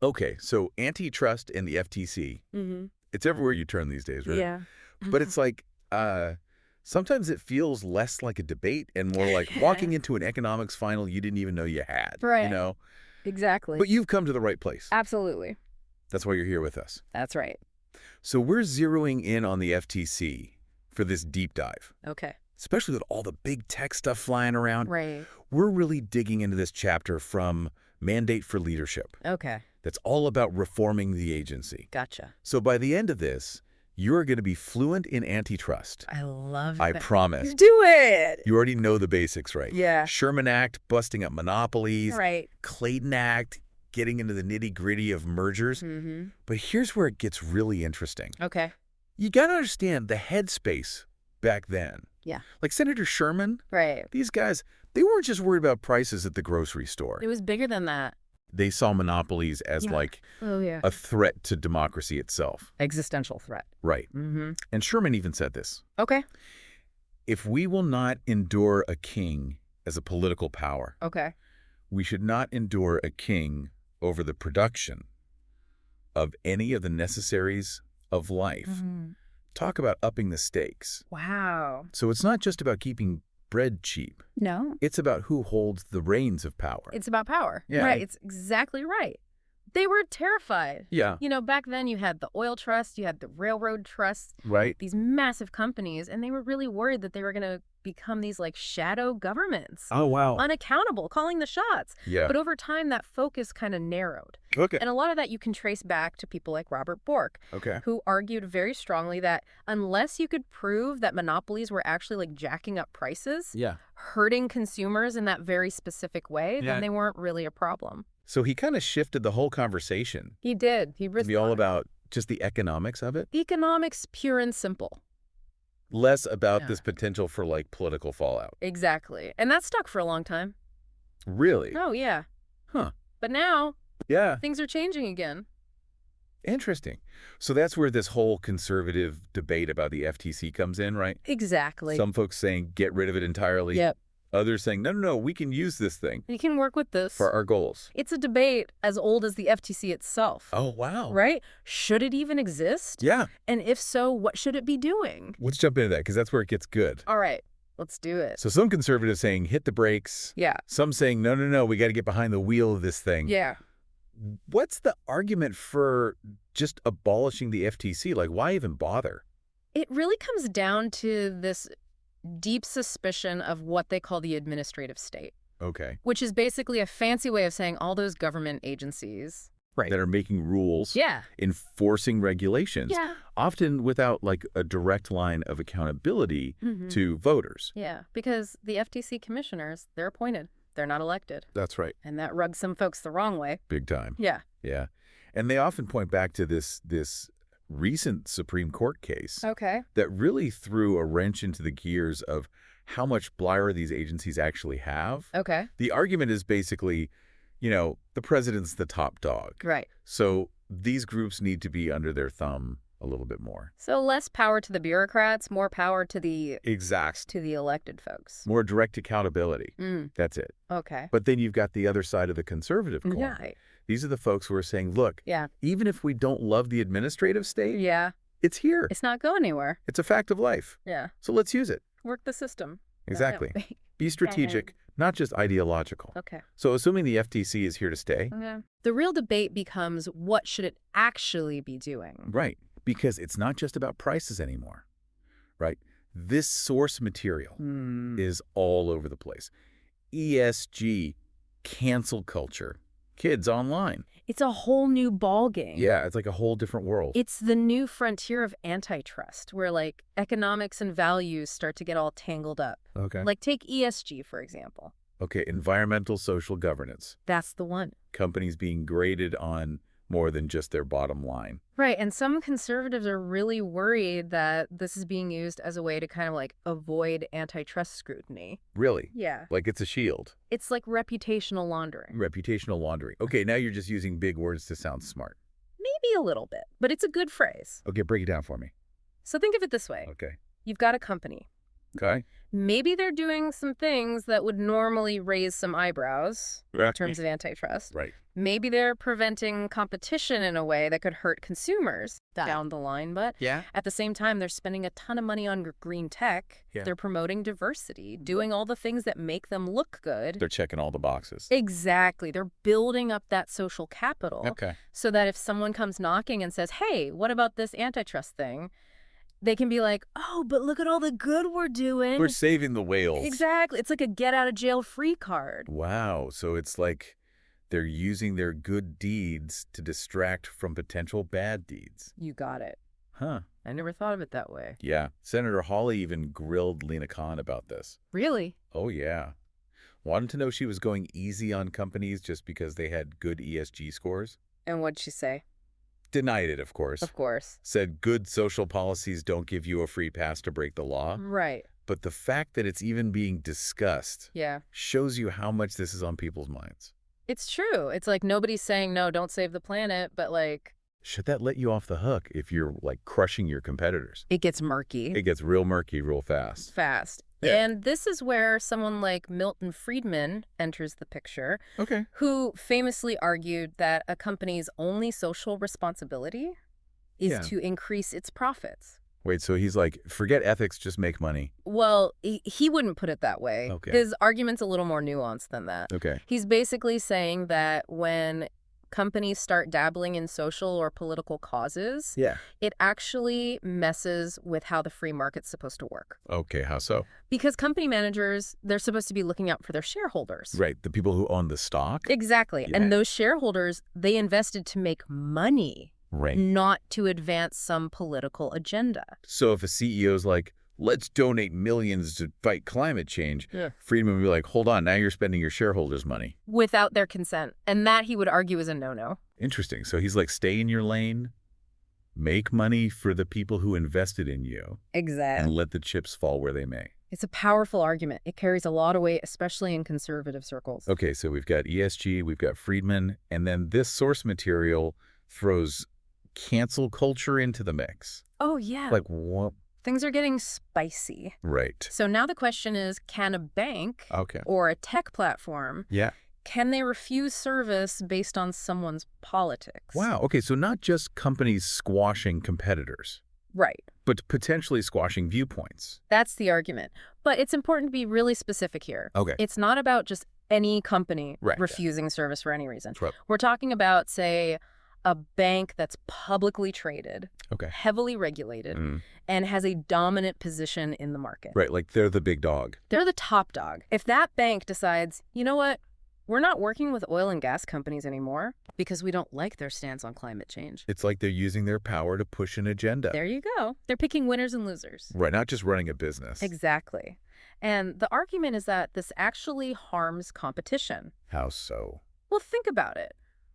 Okay, so antitrust and the FTC, Mm-hmm. it's everywhere you turn these days, right? Yeah. But it's like, sometimes it feels less like a debate and more like walking into an economics final you didn't even know you had, you Right. know? Exactly. But you've come to the right place. Absolutely. That's why you're here with us. That's right. So we're zeroing in on the FTC for this deep dive, Okay. especially with all the big tech stuff flying around. Right. We're really digging into this chapter from Mandate for Leadership. Okay. That's all about reforming the agency. Gotcha. So by the end of this, you're going to be fluent in antitrust. I love I that. promise. Do it. You already know the basics, right? Yeah. Sherman Act, busting up monopolies. Right. Clayton Act, getting into the nitty-gritty of mergers. Mm-hmm. But here's where it gets really interesting. Okay. You got to understand the headspace back then. Yeah. Like Senator Sherman, Right. these guys, they weren't just worried about prices at the grocery store. It was bigger than that. They saw monopolies as Yeah. like Oh, yeah. a threat to democracy itself. Existential threat. Right. Mm-hmm. And Sherman even said this. Okay. If we will not endure a king as a political power, Okay. we should not endure a king over the production of any of the necessaries of life. Mm-hmm. Talk about upping the stakes. Wow. So it's not just about keeping bread cheap. No. It's about who holds the reins of power. It's about power. Yeah. Right. It's exactly right. They were terrified. Yeah. You know, back then you had the oil trust, you had the railroad trust, Right? these massive companies, and they were really worried that they were going to become these like shadow governments, Oh, wow. unaccountable, calling the shots. Yeah. But over time, that focus kind of narrowed. Okay. And a lot of that you can trace back to people like Robert Bork, Okay. who argued very strongly that unless you could prove that monopolies were actually like jacking up prices, Yeah. hurting consumers in that very specific way, Yeah. then they weren't really a problem. So he kind of shifted the whole conversation He did. He to be all about just the economics of it, economics, pure and simple. less about Yeah. this potential for like political fallout. Exactly. And that stuck for a long time. Really? Oh, yeah. Huh. But now Yeah. things are changing again. Interesting. So that's where this whole conservative debate about the FTC comes in, right? Exactly. Some folks saying get rid of it entirely. Yep. Others saying, no, we can use this thing You can work with this. for our goals. It's a debate as old as the FTC itself. Oh, wow. Right? Should it even exist? Yeah. And if so, what should it be doing? Let's jump into that because that's where it gets good. All right, let's do it. So some conservatives saying hit the brakes. Yeah. Some saying, no, we got to get behind the wheel of this thing. Yeah. What's the argument for just abolishing the FTC? Like, why even bother? It really comes down to this deep suspicion of what they call the administrative state, Okay. which is basically a fancy way of saying all those government agencies. That are making rules, Yeah. enforcing regulations, Yeah. often without like a direct line of accountability Mhm. to voters. Yeah, because the FTC commissioners, they're appointed. They're not elected. That's right. And that rubs some folks the wrong way. Big time. Yeah. Yeah. And they often point back to this recent Supreme Court case Okay. that really threw a wrench into the gears of how much blire these agencies actually have. Okay. The argument is basically, the president's the top dog. Right. So these groups need to be under their thumb a little bit more. So less power to the bureaucrats, more power to the Exact. elected folks. More direct accountability. Mm. That's it. Okay. But then you've got the other side of the conservative coin. Yeah. These are the folks who are saying, look, Yeah. even if we don't love the administrative state, Yeah. it's here. It's not going anywhere. It's a fact of life. Yeah. So let's use it. Work the system. Exactly. No. Be strategic, not just ideological. Okay. So assuming the FTC is here to stay, Okay. The real debate becomes what should it actually be doing? right, because it's not just about prices anymore, right? This source material is all over the place. ESG, cancel culture, kids online. It's a whole new ball game. Yeah, it's like a whole different world. It's the new frontier of antitrust, where like economics and values start to get all tangled up. Okay. Like take ESG, for example. Okay, environmental social governance. That's the one. Companies being graded on more than just their bottom line. Right. And some conservatives are really worried that this is being used as a way to kind of like avoid antitrust scrutiny. Really? Yeah. Like it's a shield. It's like reputational laundering. Reputational laundering. Okay, now you're just using big words to sound smart. Maybe a little bit, but it's a good phrase. Okay, break it down for me. So think of it this way. Okay. You've got a company. Okay. Maybe they're doing some things that would normally raise some eyebrows in terms of antitrust. Right. Maybe they're preventing competition in a way that could hurt consumers down the line. But Yeah. at the same time, they're spending a ton of money on green tech. Yeah. They're promoting diversity, doing all the things that make them look good. They're checking all the boxes. Exactly. They're building up that social capital Okay. so that if someone comes knocking and says, hey, what about this antitrust thing? They can be like, oh, but look at all the good we're doing. We're saving the whales. Exactly. It's like a get out of jail free card. Wow. So it's like they're using their good deeds to distract from potential bad deeds. You got it. Huh. I never thought of it that way. Yeah. Senator Hawley even grilled Lena Khan about this. Really? Oh, yeah. Wanted to know she was going easy on companies just because they had good ESG scores. And what'd she say? Denied it, of course. Of course. Said good social policies don't give you a free pass to break the law. Right. But the fact that it's even being discussed Yeah. shows you how much this is on people's minds. It's true. It's like nobody's saying, no, don't save the planet, but like, Should that let you off the hook if you're like crushing your competitors? it gets murky. It gets real murky real fast. Fast. Yeah. And this is where someone like Milton Friedman enters the picture, Okay. who famously argued that a company's only social responsibility is Yeah. to increase its profits. Wait, so he's like, forget ethics, just make money. Well, he wouldn't put it that way. Okay. His argument's a little more nuanced than that. Okay. He's basically saying that when companies start dabbling in social or political causes, Yeah. it actually messes with how the free market's supposed to work. Okay, how so? Because company managers, they're supposed to be looking out for their shareholders. Right, the people who own the stock? Exactly. Yeah. And those shareholders, they invested to make money, Right. not to advance some political agenda. So if a CEO's like, let's donate millions to fight climate change, Yeah. Friedman would be like, hold on, now you're spending your shareholders' money. Without their consent. And that, he would argue, is a no-no. Interesting. So he's like, stay in your lane, make money for the people who invested in you, Exactly. and let the chips fall where they may. It's a powerful argument. It carries a lot of weight, especially in conservative circles. Okay, so we've got ESG, we've got Friedman, and then this source material throws cancel culture into the mix. Oh, yeah. Like what? Things are getting spicy. Right. So now the question is, can a bank Okay. or a tech platform, Yeah. can they refuse service based on someone's politics? Wow. Okay, so not just companies squashing competitors, Right. but potentially squashing viewpoints. That's the argument. But it's important to be really specific here. Okay. It's not about just any company Right. refusing service for any reason. Right. We're talking about, say, a bank that's publicly traded, Okay. heavily regulated, Mm. and has a dominant position in the market. Right, like they're the big dog. They're the top dog. If that bank decides, you know what, we're not working with oil and gas companies anymore because we don't like their stance on climate change. It's like they're using their power to push an agenda. There you go. They're picking winners and losers. Right, not just running a business. Exactly. And the argument is that this actually harms competition. How so? Well, think about it.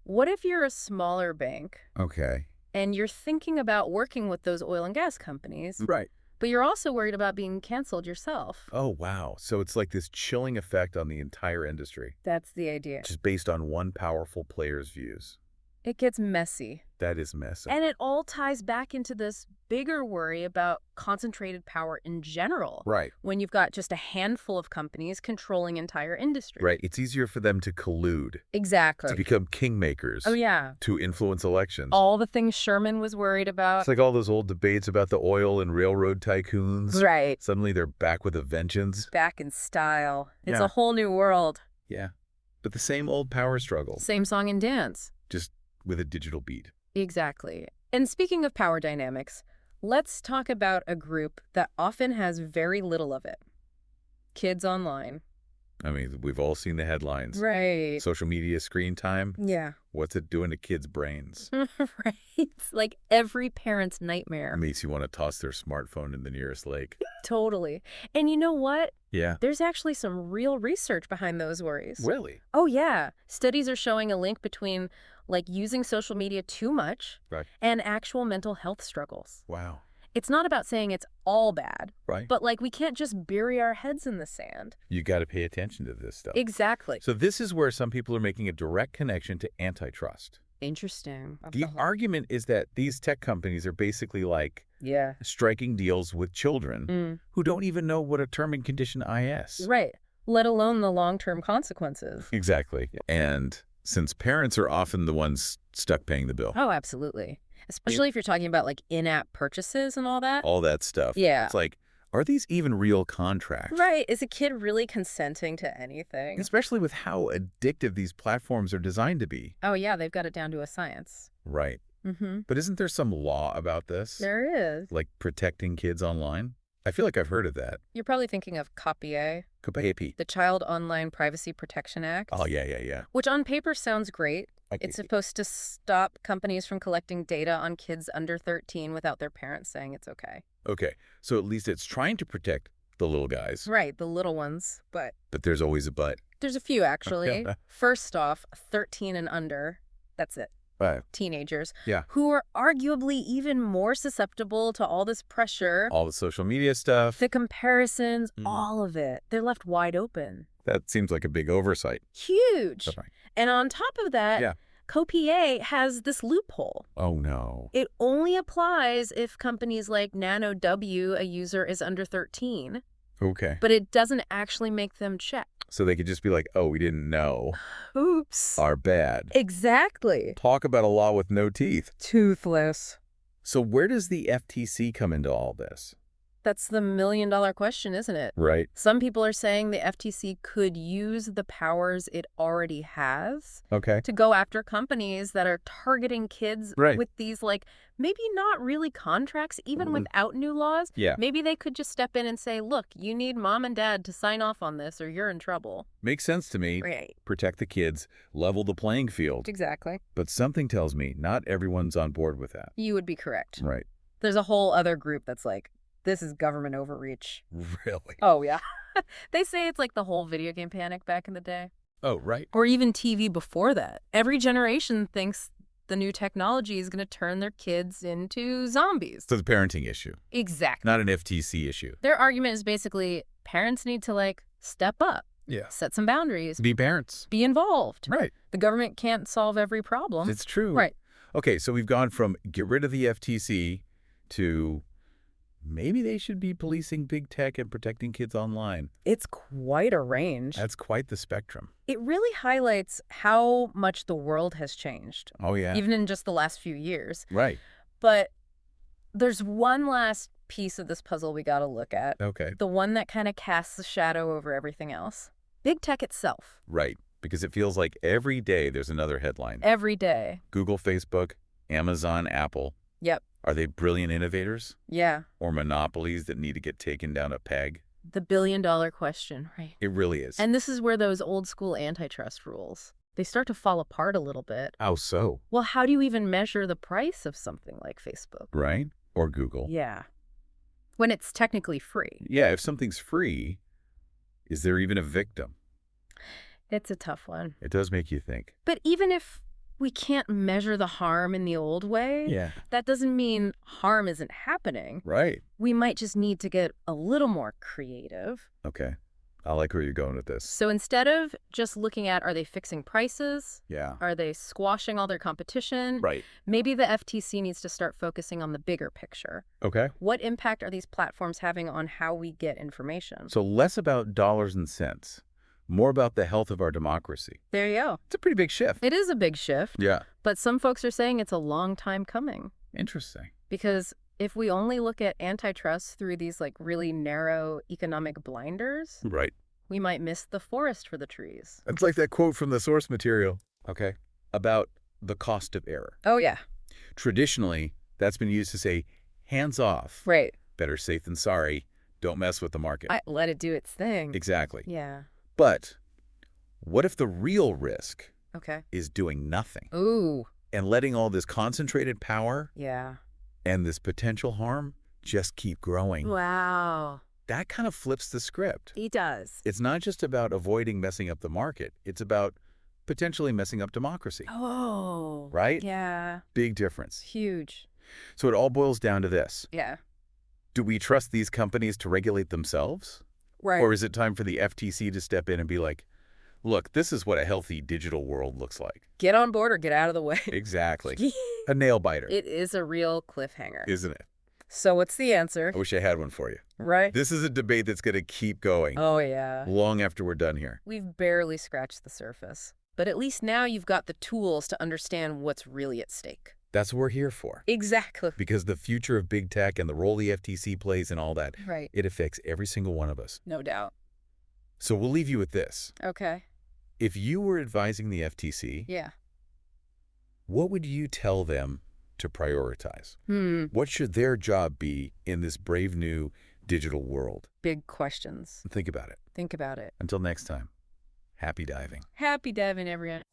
What if you're a smaller bank Okay. and you're thinking about working with those oil and gas companies, Right. but you're also worried about being canceled yourself? Oh, wow. So it's like this chilling effect on the entire industry, That's the idea. just based on one powerful player's views. It gets messy. That is messy. And it all ties back into this bigger worry about concentrated power in general. Right. When you've got just a handful of companies controlling entire industries. Right. It's easier for them to collude, Exactly. to become kingmakers, Oh, yeah. to influence elections. All the things Sherman was worried about. It's like all those old debates about the oil and railroad tycoons. Right. Suddenly they're back with a vengeance. Back in style. It's Yeah. a whole new world. Yeah. But the same old power struggle, Same song and dance. just with a digital beat. Exactly. And speaking of power dynamics, let's talk about a group that often has very little of it. Kids online. I mean, we've all seen the headlines. Right. Social media screen time. Yeah. What's it doing to kids' brains? Right. It's like every parent's nightmare. It makes you want to toss their smartphone in the nearest lake. Totally. And you know what? Yeah. There's actually some real research behind those worries. Really? Oh, yeah. Studies are showing a link between, like, using social media too much Right. and actual mental health struggles. Wow. It's not about saying it's all bad, Right. but, like, we can't just bury our heads in the sand. You got to pay attention to this stuff. Exactly. So this is where some people are making a direct connection to antitrust. Interesting. The argument is that these tech companies are basically like Yeah. striking deals with children who don't even know what a term and condition is. Right. Let alone the long-term consequences. Exactly. And since parents are often the ones stuck paying the bill, Oh, absolutely. Especially if you're talking about like in-app purchases and all that. all that stuff. Yeah. It's like, are these even real contracts? Right. Is a kid really consenting to anything? Especially with how addictive these platforms are designed to be. Oh, yeah. They've got it down to a science. Right. Mm-hmm. But isn't there some law about this? There is. Like protecting kids online? I feel like I've heard of that. You're probably thinking of COPPA, COPPA. the Child Online Privacy Protection Act. Oh, yeah. Which on paper sounds great. Okay. It's supposed to stop companies from collecting data on kids under 13 without their parents saying it's okay. Okay, so at least it's trying to protect the little guys. Right, the little ones. But But there's always a but. there's a few, actually. Yeah. First off, 13 and under, that's it. Right. Teenagers. Yeah. Who are arguably even more susceptible to all this pressure. All the social media stuff. The comparisons, Mhm. all of it. They're left wide open. That seems like a big oversight. Huge. That's right. And on top of that, Yeah. COPPA has this loophole. Oh, no. It only applies if companies like NanoW, a user is under 13, Okay. but it doesn't actually make them check. So they could just be like, oh, we didn't know. Oops. Our bad. Exactly. Talk about a law with no teeth. Toothless. So where does the FTC come into all this? That's the million-dollar question, isn't it? Right. Some people are saying the FTC could use the powers it already has Okay. to go after companies that are targeting kids Right. with these, like, maybe not really contracts, even without new laws. Yeah. Maybe they could just step in and say, look, you need mom and dad to sign off on this or you're in trouble. Makes sense to me. Right. Protect the kids, level the playing field. Exactly. But something tells me not everyone's on board with that. You would be correct. Right. There's a whole other group that's like, this is government overreach. Really? Oh, yeah. They say it's like the whole video game panic back in the day. Oh, right. Or even TV before that. Every generation thinks the new technology is going to turn their kids into zombies. So the parenting issue, Exactly. not an FTC issue. Their argument is basically parents need to, like, step up, Yeah. set some boundaries, Be parents. be involved. Right. The government can't solve every problem. It's true. Right. Okay, so we've gone from get rid of the FTC to maybe they should be policing big tech and protecting kids online. It's quite a range. That's quite the spectrum. It really highlights how much the world has changed, Oh, yeah. even in just the last few years. Right. But there's one last piece of this puzzle we got to look at. Okay. The one that kind of casts a shadow over everything else. Big tech itself. Right. Because it feels like every day there's another headline. Every day. Google, Facebook, Amazon, Apple. Yep. Are they brilliant innovators Yeah. or monopolies that need to get taken down a peg? The billion-dollar question, right? It really is. And this is where those old school antitrust rules, they start to fall apart a little bit. How so? Well, how do you even measure the price of something like Facebook? Right? Or Google. Yeah. When it's technically free. Yeah, if something's free, is there even a victim? It's a tough one. It does make you think. But even if we can't measure the harm in the old way, Yeah. that doesn't mean harm isn't happening. Right. We might just need to get a little more creative. Okay. I like where you're going with this. So instead of just looking at, are they fixing prices? Yeah. Are they squashing all their competition? Right. Maybe the FTC needs to start focusing on the bigger picture. Okay. What impact are these platforms having on how we get information? So less about dollars and cents, more about the health of our democracy. There you go. It's a pretty big shift. It is a big shift, Yeah. but some folks are saying it's a long time coming. Interesting. Because if we only look at antitrust through these like really narrow economic blinders, Right. we might miss the forest for the trees. It's like that quote from the source material. Okay. About the cost of error. Oh, yeah. Traditionally, that's been used to say, hands off. Right. Better safe than sorry. Don't mess with the market. Let it do its thing. Exactly. Yeah. But what if the real risk Okay. is doing nothing Ooh. and letting all this concentrated power Yeah. and this potential harm just keep growing? Wow. That kind of flips the script. He does. It's not just about avoiding messing up the market. It's about potentially messing up democracy. Oh. Right? Yeah. Big difference. Huge. So it all boils down to this. Yeah. Do we trust these companies to regulate themselves? Right. Or is it time for the FTC to step in and be like, Look, this is what a healthy digital world looks like. Get on board or get out of the way. Exactly. A nail biter, It is a real cliffhanger. isn't it? So what's the answer? I wish I had one for you. Right? This is a debate that's going to keep going Oh, yeah. long after we're done here. We've barely scratched the surface. But at least now you've got the tools to understand what's really at stake. That's what we're here for. Exactly. Because the future of big tech and the role the FTC plays and all that, Right. it affects every single one of us. No doubt. So we'll leave you with this. Okay. If you were advising the FTC, Yeah. what would you tell them to prioritize? What should their job be in this brave new digital world? Big questions. Think about it. Think about it. Until next time, happy diving. Happy diving, everyone.